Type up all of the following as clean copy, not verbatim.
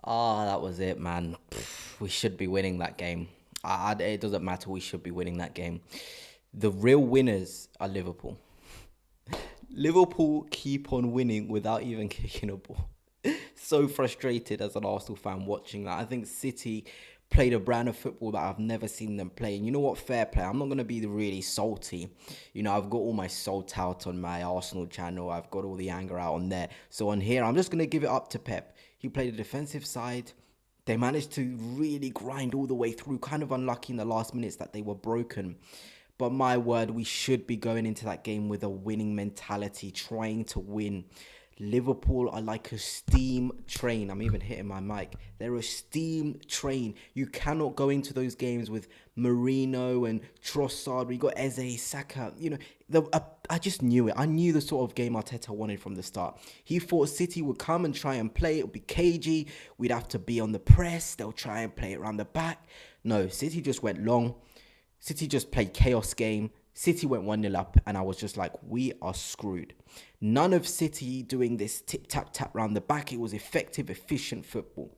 That was it, man. We should be winning that game. It doesn't matter. We should be winning that game. The real winners are Liverpool. Liverpool keep on winning without even kicking a ball. So frustrated as an Arsenal fan watching that. I think City played a brand of football that I've never seen them play. And you know what? Fair play. I'm not going to be really salty. I've got all my salt out on my Arsenal channel. I've got all the anger out on there. So on here, I'm just going to give it up to Pep. He played a defensive side. They managed to really grind all the way through. Kind of unlucky in the last minutes that they were broken. But my word, we should be going into that game with a winning mentality, trying to win. Liverpool are like a steam train. I'm even hitting my mic. They're a steam train. You cannot go into those games with Marino and Trossard. We got Eze, Saka. I just knew it. I knew the sort of game Arteta wanted from the start. He thought City would come and try and play. It would be cagey. We'd have to be on the press. They'll try and play it around the back. No, City just went long. City just played chaos game. City went 1-0 up, and I was just like, we are screwed. None of City doing this tip-tap-tap round the back. It was effective, efficient football.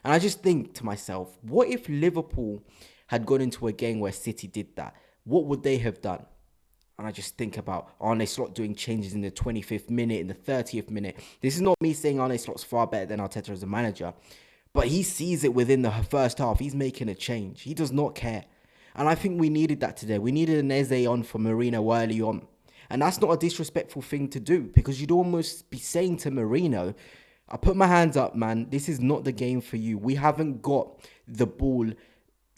And I just think to myself, what if Liverpool had gone into a game where City did that? What would they have done? And I just think about Arne Slot doing changes in the 25th minute, in the 30th minute. This is not me saying Arne Slot's far better than Arteta as a manager, but he sees it within the first half. He's making a change. He does not care. And I think we needed that today. We needed an Eze on for Marino early on. And that's not a disrespectful thing to do, because you'd almost be saying to Marino, I put my hands up, man. This is not the game for you. We haven't got the ball,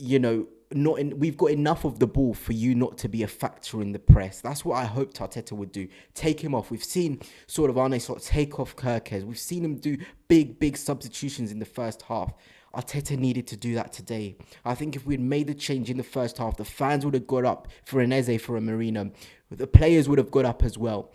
we've got enough of the ball for you not to be a factor in the press. That's what I hoped Arteta would do. Take him off. We've seen sort of Arne Slot take off Kirkes. We've seen him do big substitutions in the first half. Arteta needed to do that today. I think if we'd made the change in the first half, the fans would have got up for an Eze, for a Marino. The players would have got up as well.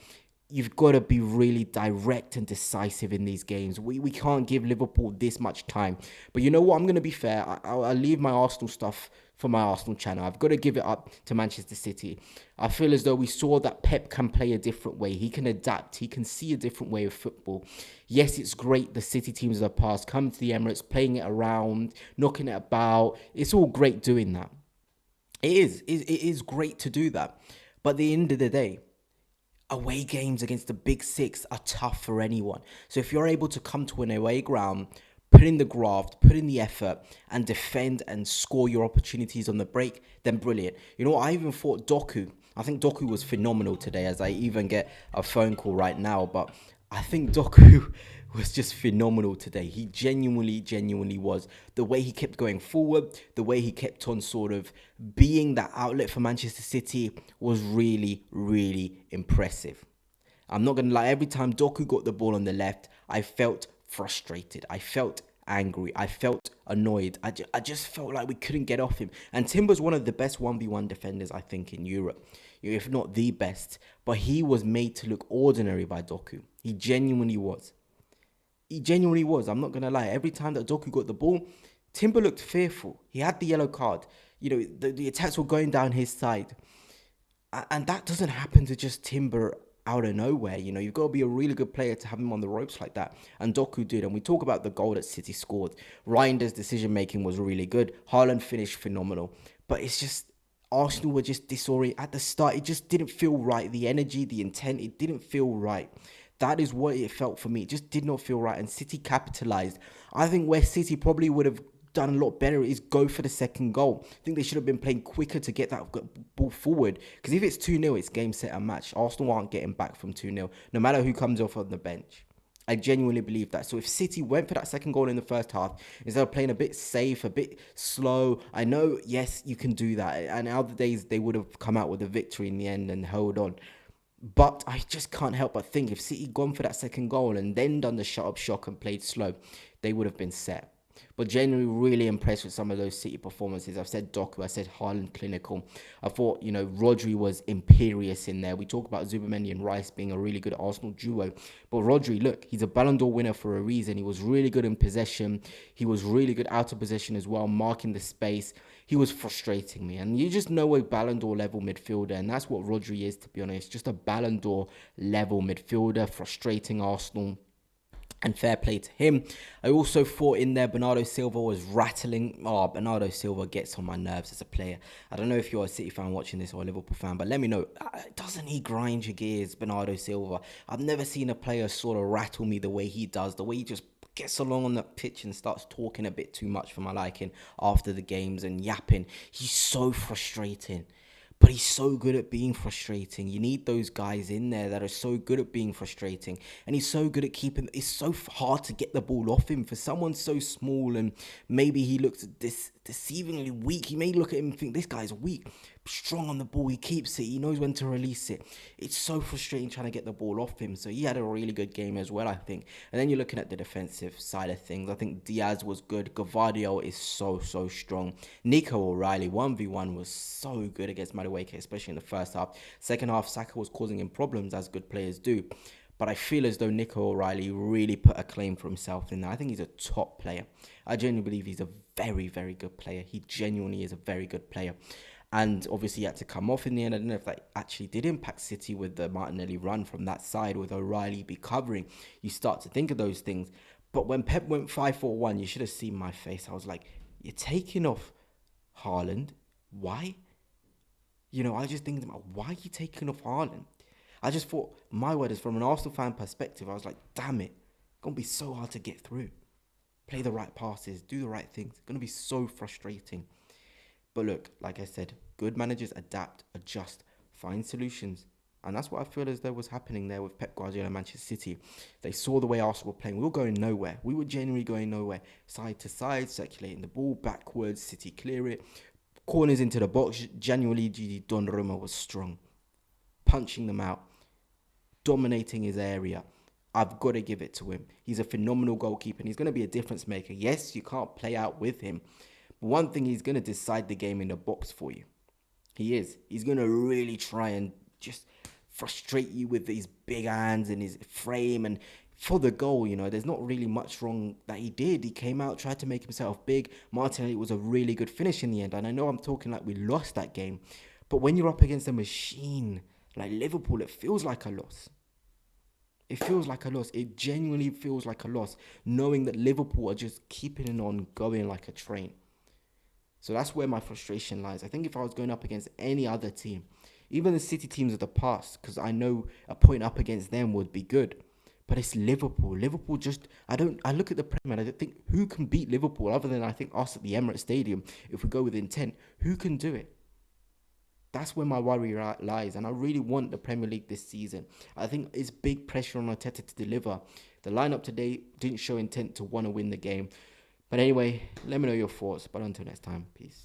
You've got to be really direct and decisive in these games. We can't give Liverpool this much time. But you know what? I'm going to be fair. I'll leave my Arsenal stuff for my Arsenal channel. I've got to give it up to Manchester City. I feel as though we saw that Pep can play a different way. He can adapt. He can see a different way of football. Yes, it's great the City teams of the past come to the Emirates, playing it around, knocking it about. It's all great doing that. It is. It is great to do that. But at the end of the day, away games against the big six are tough for anyone. So if you're able to come to an away ground, put in the graft, put in the effort, and defend and score your opportunities on the break, then brilliant. You know what? I even thought Doku. I think Doku was phenomenal today, as I even get a phone call right now. But I think Doku was just phenomenal today. He genuinely was. The way he kept going forward, the way he kept on sort of being that outlet for Manchester City was really impressive. I'm not going to lie, every time Doku got the ball on the left, I felt frustrated. I felt angry. I felt annoyed. I just felt like we couldn't get off him. And Timber's one of the best 1v1 defenders, I think, in Europe, if not the best. But he was made to look ordinary by Doku. He genuinely was. I'm not going to lie. Every time that Doku got the ball, Timber looked fearful. He had the yellow card. The attacks were going down his side. And that doesn't happen to just Timber out of nowhere. You've got to be a really good player to have him on the ropes like that. And Doku did. And we talk about the goal that City scored. Reinder's decision-making was really good. Haaland finished phenomenal. But it's just, Arsenal were just disoriented. At the start, it just didn't feel right. The energy, the intent, it didn't feel right. That is what it felt for me. It just did not feel right. And City capitalised. I think where City probably would have done a lot better is go for the second goal. I think they should have been playing quicker to get that ball forward. Because if it's 2-0, it's game, set, and match. Arsenal aren't getting back from 2-0, no matter who comes off on the bench. I genuinely believe that. So if City went for that second goal in the first half, instead of playing a bit safe, a bit slow, I know, yes, you can do that. And other days, they would have come out with a victory in the end and held on. But I just can't help but think if City gone for that second goal and then done the shut-up shock and played slow, they would have been set. But genuinely really impressed with some of those City performances. I've said Doku, I said Haaland clinical. I thought, Rodri was imperious in there. We talk about Zubimendi and Rice being a really good Arsenal duo. But Rodri, look, he's a Ballon d'Or winner for a reason. He was really good in possession. He was really good out of possession as well, marking the space. He was frustrating me. And you just know a Ballon d'Or level midfielder. And that's what Rodri is, to be honest. Just a Ballon d'Or level midfielder, frustrating Arsenal. and fair play to him. I also thought in there Bernardo Silva was rattling. Oh, Bernardo Silva gets on my nerves as a player. I don't know if you're a City fan watching this or a Liverpool fan, but let me know. Doesn't he grind your gears, Bernardo Silva? I've never seen a player sort of rattle me the way he does, the way he just gets along on the pitch and starts talking a bit too much for my liking after the games and yapping. He's so frustrating. But he's so good at being frustrating. You need those guys in there that are so good at being frustrating. And he's so good at keeping... It's so hard to get the ball off him. For someone so small and maybe he looks deceivingly weak. You may look at him and think, this guy's weak. Strong on the ball. He keeps it. He knows when to release it. It's so frustrating trying to get the ball off him. So he had a really good game as well, I think. And then you're looking at the defensive side of things. I think Diaz was good. Gvardiol is so strong. Nico O'Reilly, 1v1 was so good against Madueke, especially in the first half. Second half, Saka was causing him problems, as good players do. But I feel as though Nico O'Reilly really put a claim for himself in there. I think he's a top player. I genuinely believe he's a very good player. He genuinely is a very good player. And obviously he had to come off in the end. I don't know if that actually did impact City with the Martinelli run from that side with O'Reilly be covering. You start to think of those things. But when Pep went 5-4-1, you should have seen my face. I was like, you're taking off Haaland? Why? You know, I just think about why are you taking off Haaland? I just thought, my word, is from an Arsenal fan perspective, I was like, damn it. It's going to be so hard to get through. Play the right passes, do the right things. It's going to be so frustrating. But look, like I said, good managers adapt, adjust, find solutions. And that's what I feel as though was happening there with Pep Guardiola and Manchester City. They saw the way Arsenal were playing. We were going nowhere. We were genuinely going nowhere. Side to side, circulating the ball backwards, City clear it. Corners into the box. Genuinely, Donnarumma was strong. Punching them out. Dominating his area. I've got to give it to him. He's a phenomenal goalkeeper and he's going to be a difference maker. Yes, you can't play out with him. But one thing, he's going to decide the game in the box for you. He is. He's going to really try and just frustrate you with his big hands and his frame. And for the goal, you know, there's not really much wrong that he did. He came out, tried to make himself big. Martinelli was a really good finish in the end. And I know I'm talking like we lost that game. But when you're up against a machine like Liverpool, it feels like a loss. It feels like a loss. It genuinely feels like a loss, knowing that Liverpool are just keeping it on going like a train. So that's where my frustration lies. I think if I was going up against any other team, even the City teams of the past, because I know a point up against them would be good. But it's Liverpool. Liverpool just, I look at the Premier and I don't think who can beat Liverpool other than I think us at the Emirates Stadium. If we go with intent, who can do it? That's where my worry lies. And I really want the Premier League this season. I think it's big pressure on Arteta to deliver. The lineup today didn't show intent to want to win the game. But anyway, let me know your thoughts. But until next time, peace.